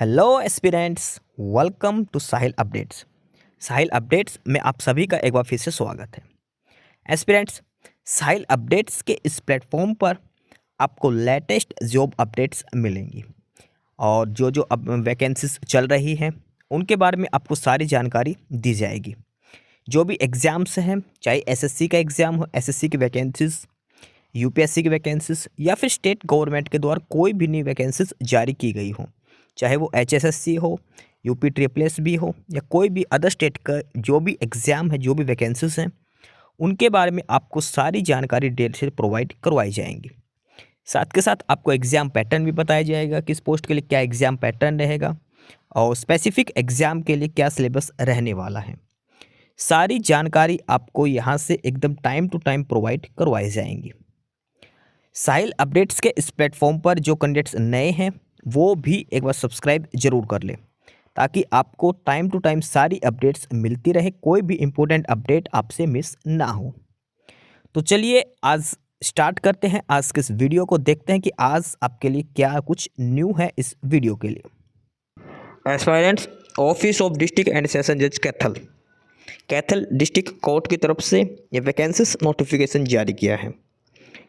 Hello aspirants, welcome to Sahil updates. Sahil updates में आप सभी का एक बार फिर से स्वागत है। एस्पिरेंट्स, साहिल अपडेट्स के इस प्लेटफॉर्म पर आपको लेटेस्ट जॉब अपडेट्स मिलेंगी और जो जो अब वैकेंसीज चल रही हैं उनके बारे में आपको सारी जानकारी दी जाएगी। जो भी एग्ज़ाम्स हैं, चाहे एसएससी का एग्ज़ाम हो, एसएससी की वैकेंसीज, यूपीएससी की वैकेंसीज या फिर स्टेट गवर्नमेंट के द्वारा कोई भी नई वैकेंसीज जारी की गई हो, चाहे वो एचएसएससी हो, यूपी ट्रिपल एस भी हो या कोई भी अदर स्टेट का जो भी एग्ज़ाम है, जो भी वैकेंसीज हैं, उनके बारे में आपको सारी जानकारी डिटेल से प्रोवाइड करवाई जाएंगी। साथ के साथ आपको एग्ज़ाम पैटर्न भी बताया जाएगा, किस पोस्ट के लिए क्या एग्ज़ाम पैटर्न रहेगा और स्पेसिफिक एग्ज़ाम के लिए क्या सिलेबस रहने वाला है। सारी जानकारी आपको यहाँ से एकदम टाइम टू टाइम प्रोवाइड करवाई जाएंगी। साहिल अपडेट्स के इस प्लेटफॉर्म पर जो कैंडिडेट्स नए हैं वो भी एक बार सब्सक्राइब जरूर कर लें ताकि आपको टाइम टू टाइम सारी अपडेट्स मिलती रहे, कोई भी इम्पोर्टेंट अपडेट आपसे मिस ना हो। तो चलिए आज स्टार्ट करते हैं आज के इस वीडियो को, देखते हैं कि आज आपके लिए क्या कुछ न्यू है इस वीडियो के लिए। Aspirants, office of district and session जज कैथल डिस्ट्रिक्ट कोर्ट की तरफ से ये वैकेंसीज नोटिफिकेशन जारी किया है।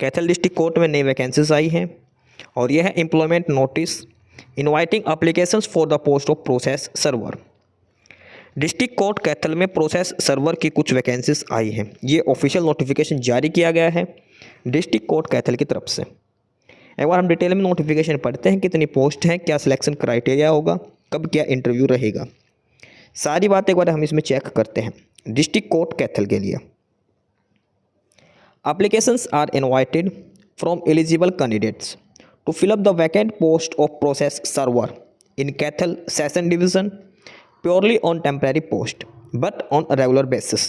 कैथल डिस्ट्रिक्ट कोर्ट में नई वैकेंसीज आई हैं और यह है employment notice inviting applications for the post of process server. District court Kaithal में प्रोसेस सर्वर की कुछ वैकेंसीज आई हैं। ये ऑफिशियल नोटिफिकेशन जारी किया गया है डिस्ट्रिक्ट कोर्ट कैथल की तरफ से। एक बार हम डिटेल में नोटिफिकेशन पढ़ते हैं, कितनी पोस्ट हैं, क्या सिलेक्शन क्राइटेरिया होगा, कब क्या इंटरव्यू रहेगा, सारी बात एक बार हम इसमें चेक करते हैं। डिस्ट्रिक्ट कोर्ट कैथल के लिए applications are invited from eligible candidates to fill up the vacant post of process server in Cathal Session Division purely on temporary post but on a regular basis।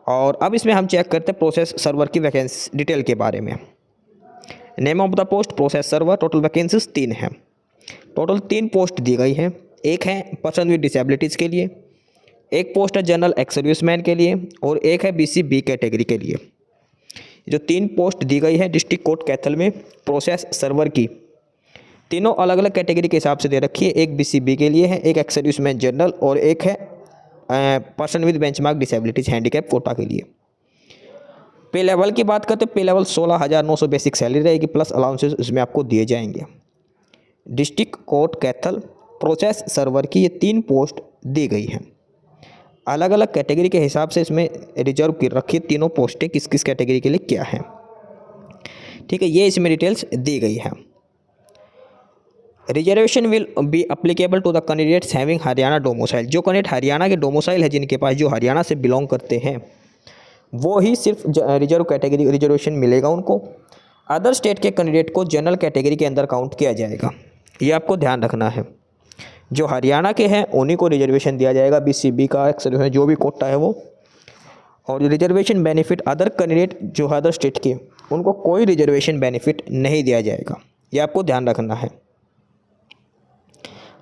और अब इसमें हम check करते हैं process server की vacancy detail के बारे में। Name of the post process server, total vacancies 3 हैं। टोटल 3 पोस्ट दी गई हैं। एक है पर्सन विद डिसेबिलिटीज़ के लिए, एक पोस्ट है जनरल एक्स सर्विसमैन के लिए और एक है BC-B कैटेगरी के लिए। जो 3 पोस्ट दी गई है डिस्ट्रिक्ट कोर्ट कैथल में प्रोसेस सर्वर की, तीनों अलग अलग कैटेगरी के हिसाब से दे रखी है। एक BC-B के लिए है, एक एक्स सर्विसमैन जनरल और एक है person with benchmark disabilities handicap quota के लिए। पे लेवल की बात करते हैं, पे लेवल 16,900 बेसिक सैलरी रहेगी प्लस अलाउंसेस इसमें आपको दिए जाएंगे। District court Kaithal process server की ये 3 पोस्ट दी गई हैं। अलग अलग कैटेगरी के हिसाब से इसमें रिजर्व कर रखी है तीनों पोस्टें, किस किस कैटेगरी के लिए क्या है। ठीक है, ये इसमें डिटेल्स दी गई है। Reservation will be applicable to the candidates having Haryana domicile. जो कैंडिडेट हरियाणा के डोमोसाइल है, जिनके पास जो हरियाणा से बिलोंग करते हैं, वो ही सिर्फ रिजर्व कैटेगरी रिजर्वेशन मिलेगा उनको। अदर स्टेट के कैंडिडेट को जनरल कैटेगरी के अंदर काउंट किया जाएगा, ये आपको ध्यान रखना है। जो हरियाणा के हैं उन्हीं को रिजर्वेशन दिया जाएगा, BC-B का एक्स जो भी कोटा है वो। और रिजर्वेशन बेनिफिट अदर कैंडिडेट जो अदर स्टेट के, उनको कोई रिजर्वेशन बेनिफिट नहीं दिया जाएगा, ये आपको ध्यान रखना है।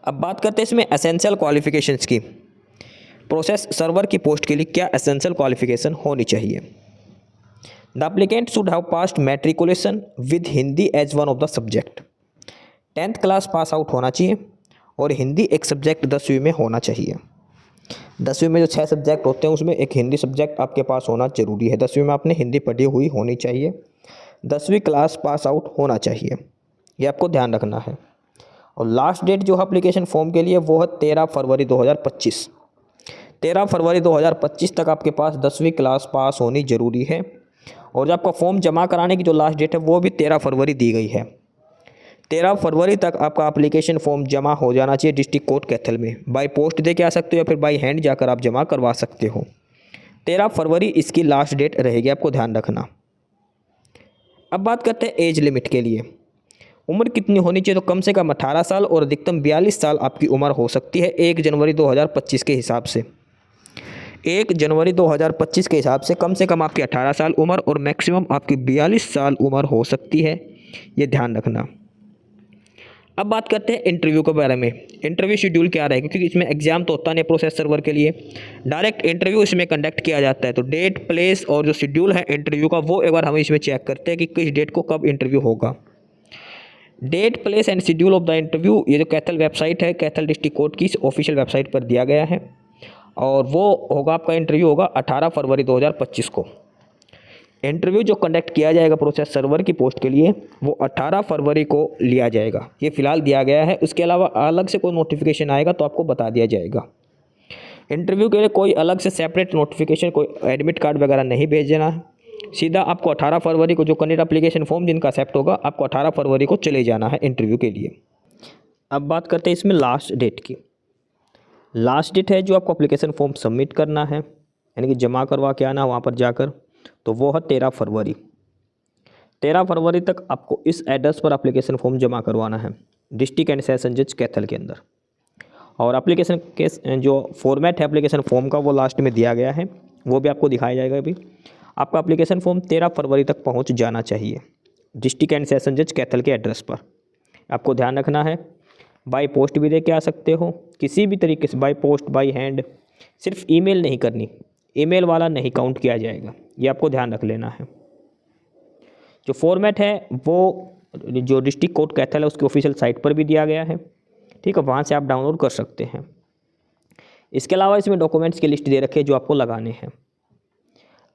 अब बात करते हैं इसमें एसेंशियल क्वालिफिकेशंस की। प्रोसेस सर्वर की पोस्ट के लिए क्या एसेंशियल क्वालिफिकेशन होनी चाहिए। The applicant should have passed matriculation with Hindi as one of the subject. 10th class pass out होना चाहिए और हिंदी एक सब्जेक्ट 10वीं में होना चाहिए। 10वीं में जो 6 सब्जेक्ट होते हैं उसमें एक हिंदी सब्जेक्ट आपके पास होना जरूरी है। 10वीं में आपने हिंदी पढ़ी हुई होनी चाहिए, 10वीं क्लास पास आउट होना चाहिए, ये आपको ध्यान रखना है। और लास्ट डेट जो एप्लीकेशन फॉर्म के लिए वो है 13 फरवरी 2025। 13 फरवरी 2025 तक आपके पास 10वीं क्लास पास होनी ज़रूरी है। और जो आपका फॉर्म जमा कराने की जो लास्ट डेट है वो भी 13 फरवरी दी गई है। 13 फरवरी तक आपका एप्लीकेशन फॉर्म जमा हो जाना चाहिए डिस्ट्रिक्ट कोर्ट कैथल में। बाय पोस्ट दे के आ सकते हो या फिर बाय हैंड जाकर आप जमा करवा सकते हो। 13 फरवरी इसकी लास्ट डेट रहेगी, आपको ध्यान रखना। अब बात करते हैं एज लिमिट के लिए। उम्र कितनी होनी चाहिए, तो कम से कम 18 साल और अधिकतम 42 साल आपकी उम्र हो सकती है 1 जनवरी 2025 के हिसाब से। 1 जनवरी 2025 के हिसाब से कम आपकी 18 साल उम्र और मैक्सिमम आपकी 42 साल उम्र हो सकती है, ये ध्यान रखना। अब बात करते हैं इंटरव्यू के बारे में। इंटरव्यू शेड्यूल क्या रहेगा, क्योंकि इसमें एग्जाम तो होता नहीं प्रोसेस सर्वर के लिए, डायरेक्ट इंटरव्यू इसमें कंडक्ट किया जाता है। तो डेट, प्लेस और जो शेड्यूल है इंटरव्यू का वो एक बार हम इसमें चेक करते हैं कि किस डेट को कब इंटरव्यू होगा। Date, place and schedule of the interview, ये जो कैथल वेबसाइट है, कैथल डिस्ट्रिक्ट कोर्ट की ऑफिशियल वेबसाइट पर दिया गया है। और वो होगा, आपका इंटरव्यू होगा 18 फरवरी 2025 को। इंटरव्यू जो कंडक्ट किया जाएगा प्रोसेस सर्वर की पोस्ट के लिए, वो 18 फरवरी को लिया जाएगा। ये फिलहाल दिया गया है, उसके अलावा अलग से कोई नोटिफिकेशन आएगा तो आपको बता दिया जाएगा। इंटरव्यू के लिए कोई अलग से सेपरेट नोटिफिकेशन, कोई एडमिट कार्ड वगैरह नहीं भेजना है। सीधा आपको 18 फरवरी को जो कैंडिडेट एप्लीकेशन फॉर्म जिनका एक्सेप्ट होगा, आपको 18 फरवरी को चले जाना है इंटरव्यू के लिए। अब बात करते हैं इसमें लास्ट डेट की। लास्ट डेट है जो आपको एप्लीकेशन फॉर्म सबमिट करना है, यानी कि जमा करवा के आना वहाँ पर जाकर, तो वो है 13 फरवरी। 13 फरवरी तक आपको इस एड्रेस पर एप्लीकेशन फॉर्म जमा करवाना है, डिस्ट्रिक्ट एंड सेशन जज कैथल के अंदर। और एप्लीकेशन के जो फॉर्मेट है एप्लीकेशन फॉर्म का, वो लास्ट में दिया गया है, वो भी आपको दिखाया जाएगा। अभी आपका एप्लीकेशन फॉर्म 13 फरवरी तक पहुंच जाना चाहिए डिस्ट्रिक्ट एंड सेशन जज कैथल के एड्रेस पर। आपको ध्यान रखना है, बाय पोस्ट भी दे के आ सकते हो, किसी भी तरीके से, बाय पोस्ट, बाय हैंड, सिर्फ ईमेल नहीं करनी, ईमेल वाला नहीं काउंट किया जाएगा, ये आपको ध्यान रख लेना है। जो फॉर्मेट है वो जो डिस्ट्रिक्ट कोर्ट कैथल है उसकी ऑफिशियल साइट पर भी दिया गया है, ठीक है, वहाँ से आप डाउनलोड कर सकते हैं। इसके अलावा इसमें डॉक्यूमेंट्स की लिस्ट दे रखी है जो आपको लगाने हैं।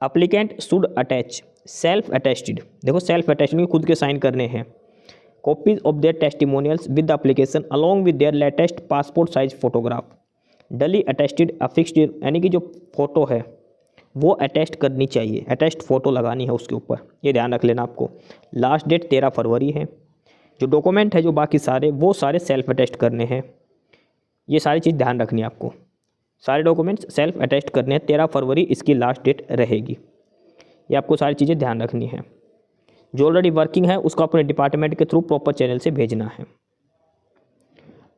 Applicant should attach self attested, देखो सेल्फ अटेस्टेड में खुद के साइन करने हैं, copies of their testimonials with the application along with their latest passport size photograph, डली अटेस्टेड अफिक्स्ड, यानी कि जो फोटो है वो अटेस्ट करनी चाहिए, अटेस्ट फ़ोटो लगानी है उसके ऊपर, ये ध्यान रख लेना आपको। लास्ट डेट 13 फरवरी है। जो डॉक्यूमेंट है जो बाकी सारे, वो सारे सेल्फ अटेस्ट करने हैं, ये सारी चीज़ ध्यान रखनी है आपको। सारे डॉक्यूमेंट्स सेल्फ अटेस्ट करने हैं, 13 फरवरी इसकी लास्ट डेट रहेगी, ये आपको सारी चीज़ें ध्यान रखनी है। जो ऑलरेडी वर्किंग है उसको अपने डिपार्टमेंट के थ्रू प्रॉपर चैनल से भेजना है।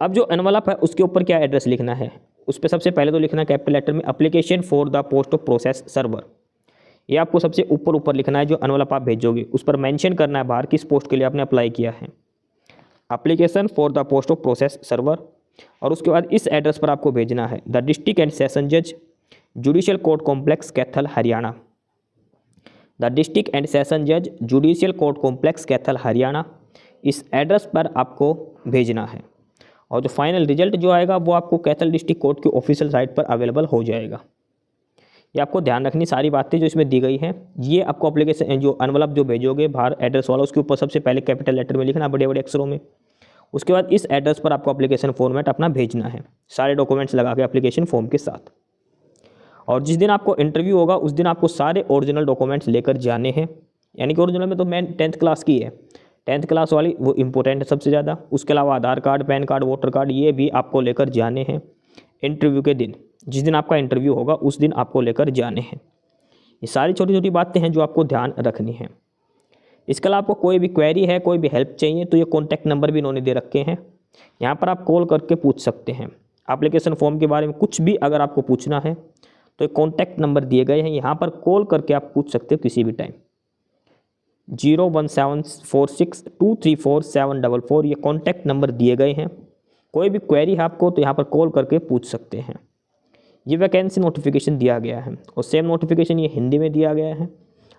अब जो एनवलप है उसके ऊपर क्या एड्रेस लिखना है, उस पर सबसे पहले तो लिखना है कैपिटल लेटर में application for the post of process server, ये आपको सबसे ऊपर लिखना है। जो एनवलप आप भेजोगे उस पर मेंशन करना है बाहर किस पोस्ट के लिए आपने अप्लाई किया है, application for the post of process server. और उसके बाद इस एड्रेस पर आपको भेजना है द डिस्ट्रिक्ट एंड सेशन जज judicial court complex Kaithal Haryana, the district and session जज judicial court complex Kaithal Haryana, इस एड्रेस पर आपको भेजना है। और जो फाइनल रिजल्ट जो आएगा वो आपको कैथल डिस्ट्रिक्ट कोर्ट की ऑफिशियल साइट पर अवेलेबल हो जाएगा। ये आपको ध्यान रखनी सारी बातें जो इसमें दी गई हैं। ये आपको एप्लीकेशन जो एनवलप जो भेजोगे बाहर एड्रेस वाला, उसके ऊपर सबसे पहले कैपिटल लेटर में लिखना बड़े बड़े अक्षरों में। उसके बाद इस एड्रेस पर आपको एप्लीकेशन फॉर्मेट अपना भेजना है, सारे डॉक्यूमेंट्स लगा के एप्लीकेशन फॉर्म के साथ। और जिस दिन आपको इंटरव्यू होगा उस दिन आपको सारे ओरिजिनल डॉक्यूमेंट्स लेकर जाने हैं, यानी कि ओरिजिनल में तो मेन 10th क्लास की है, 10th क्लास वाली वो इम्पोर्टेंट है सबसे ज़्यादा। उसके अलावा Aadhaar card, PAN card, voter card, ये भी आपको लेकर जाने हैं इंटरव्यू के दिन। जिस दिन आपका इंटरव्यू होगा उस दिन आपको लेकर जाने हैं। ये सारी छोटी छोटी बातें हैं जो आपको ध्यान रखनी है। इसके अलावा आपको कोई भी क्वेरी है, कोई भी हेल्प चाहिए तो ये कॉन्टैक्ट नंबर भी इन्होंने दे रखे हैं, यहाँ पर आप कॉल करके पूछ सकते हैं। एप्लीकेशन फॉर्म के बारे में कुछ भी अगर आपको पूछना है तो ये कॉन्टैक्ट नंबर दिए गए हैं, यहाँ पर कॉल करके आप पूछ सकते हो किसी भी टाइम। 01746234744 ये कॉन्टैक्ट नंबर दिए गए हैं। कोई भी क्वेरी है आपको तो यहाँ पर कॉल करके पूछ सकते हैं। ये वैकेंसी नोटिफिकेशन दिया गया है और सेम नोटिफिकेशन ये हिंदी में दिया गया है।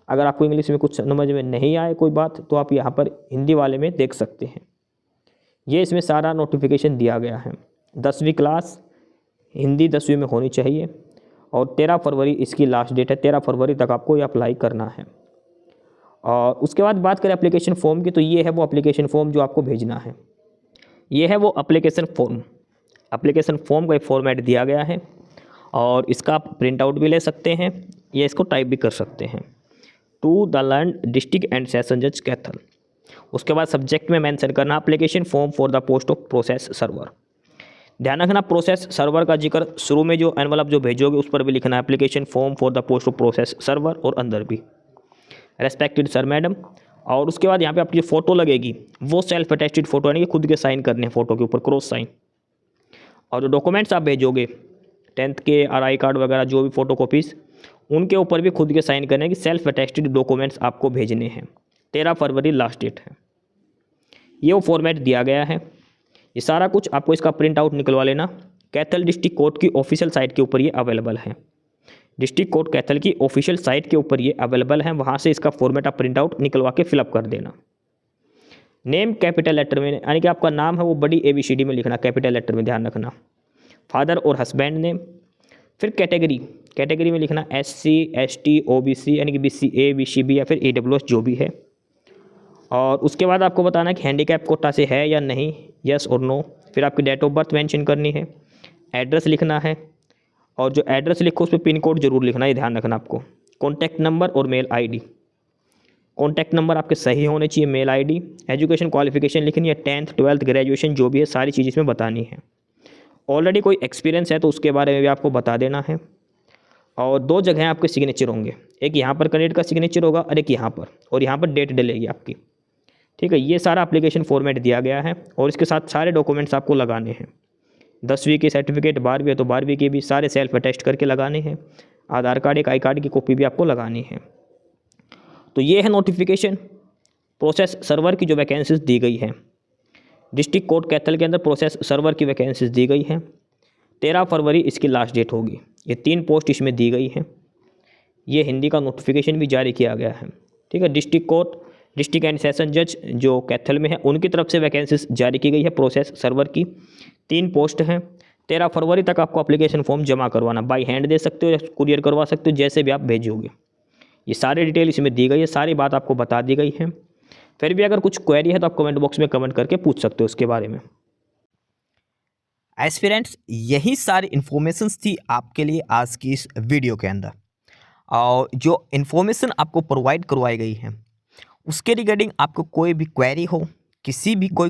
अगर आपको इंग्लिश में कुछ समझ में नहीं आए कोई बात तो आप यहाँ पर हिंदी वाले में देख सकते हैं। ये इसमें सारा नोटिफिकेशन दिया गया है। 10वीं क्लास हिंदी 10वीं में होनी चाहिए और 13 फरवरी इसकी लास्ट डेट है। 13 फरवरी तक आपको ये अप्लाई करना है। और उसके बाद बात करें एप्लीकेशन फॉर्म की, तो ये है वो एप्लीकेशन फॉर्म जो आपको भेजना है। ये है वो एप्लीकेशन फॉर्म। एप्लीकेशन फॉर्म का एक फॉर्मेट दिया गया है और इसका आप प्रिंट आउट भी ले सकते हैं या इसको टाइप भी कर सकते हैं। To the land district and session जज कैथल। उसके बाद सब्जेक्ट में मेंशन करना application form for the post of process server. ध्यान रखना प्रोसेस सर्वर का जिक्र शुरू में जो एनवलप जो भेजोगे उस पर भी लिखना है application form for the post of process server, और अंदर भी रेस्पेक्टेड सर मैडम। और उसके बाद यहाँ पे आपकी जो फोटो लगेगी वो सेल्फ अटेस्टेड फोटो, यानी कि खुद के साइन करने हैं फोटो के ऊपर, क्रॉस साइन। और जो डॉक्यूमेंट्स आप भेजोगे 10th के और आई कार्ड वगैरह जो भी फोटो कॉपीज़, उनके ऊपर भी खुद के साइन करने हैं कि सेल्फ अटेस्टेड डॉक्यूमेंट्स आपको भेजने हैं। 13 फरवरी लास्ट डेट है। ये वो फॉर्मेट दिया गया है। ये सारा कुछ आपको इसका प्रिंट आउट निकलवा लेना। कैथल डिस्ट्रिक्ट कोर्ट की ऑफिशियल साइट के ऊपर ये अवेलेबल है। डिस्ट्रिक्ट कोर्ट कैथल की ऑफिशियल साइट के ऊपर ये अवेलेबल है, वहाँ से इसका फॉर्मेट आप प्रिंट आउट निकलवा के फिलअप कर देना। नेम कैपिटल लेटर में, यानी कि आपका नाम है वो बड़ी ABCD में लिखना, कैपिटल लेटर में, ध्यान रखना। फादर और हस्बैंड नेम। फिर कैटेगरी में लिखना SC ST OBC, यानी कि BC A BC B या फिर AWS जो भी है। और उसके बाद आपको बताना है कि हैंडीकैप कोटा से है या नहीं, यस और नो। फिर आपकी डेट ऑफ बर्थ मेंशन करनी है, एड्रेस लिखना है, और जो एड्रेस लिखो उस पर पिन कोड जरूर लिखना है, ध्यान रखना आपको। कॉन्टैक्ट नंबर और मेल ID। कॉन्टैक्ट नंबर आपके सही होने चाहिए, मेल ID। एजुकेशन क्वालिफिकेशन लिखनी है, 10th 12th ग्रेजुएशन जो भी है, सारी चीज़ इसमें बतानी है। ऑलरेडी कोई एक्सपीरियंस है तो उसके बारे में भी आपको बता देना है। और 2 जगह आपके सिग्नेचर होंगे, एक यहाँ पर कैंडिडेट का सिग्नेचर होगा और एक यहाँ पर, और यहाँ पर डेट डलेगी आपकी। ठीक है, ये सारा एप्लीकेशन फॉर्मेट दिया गया है, और इसके साथ सारे डॉक्यूमेंट्स आपको लगाने हैं। 10वीं की सर्टिफिकेट, 12वीं है तो 12वीं के भी सारे सेल्फ अटेस्ट करके लगाने हैं। आधार कार्ड, एक आई कार्ड की कॉपी भी आपको लगानी है। तो ये है नोटिफिकेशन। प्रोसेस सर्वर की जो वैकेंसीज दी गई है, डिस्ट्रिक्ट कोर्ट कैथल के अंदर प्रोसेस सर्वर की वैकेंसीज दी गई हैं। 13 फरवरी इसकी लास्ट डेट होगी। ये 3 पोस्ट इसमें दी गई हैं। ये हिंदी का नोटिफिकेशन भी जारी किया गया है। ठीक है, district court, district and session जज जो कैथल में है, उनकी तरफ से वैकेंसीज जारी की गई है प्रोसेस सर्वर की। 3 पोस्ट हैं। 13 फरवरी तक आपको एप्लीकेशन फॉर्म जमा करवाना, बाई हैंड दे सकते हो या कुरियर करवा सकते हो, जैसे भी आप भेजोगे। ये सारी डिटेल इसमें दी गई है, सारी बात आपको बता दी गई है। फिर भी अगर कुछ क्वेरी है तो आप कमेंट बॉक्स में कमेंट करके पूछ सकते हो उसके बारे में। एस्पिरेंट्स, यही सारी इन्फॉर्मेशंस थी आपके लिए आज की इस वीडियो के अंदर। और जो इन्फॉर्मेशन आपको प्रोवाइड करवाई गई है उसके रिगार्डिंग आपको कोई भी क्वेरी हो, किसी भी कोई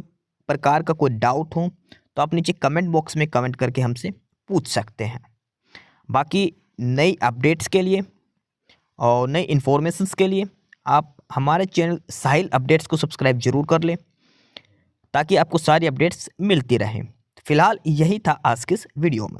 प्रकार का कोई डाउट हो, तो आप नीचे कमेंट बॉक्स में कमेंट करके हमसे पूछ सकते हैं। बाकी नई अपडेट्स के लिए और नई इन्फॉर्मेशंस के लिए आप हमारे चैनल साहिल अपडेट्स को सब्सक्राइब जरूर कर लें, ताकि आपको सारी अपडेट्स मिलती रहें। फिलहाल यही था आज के इस वीडियो में।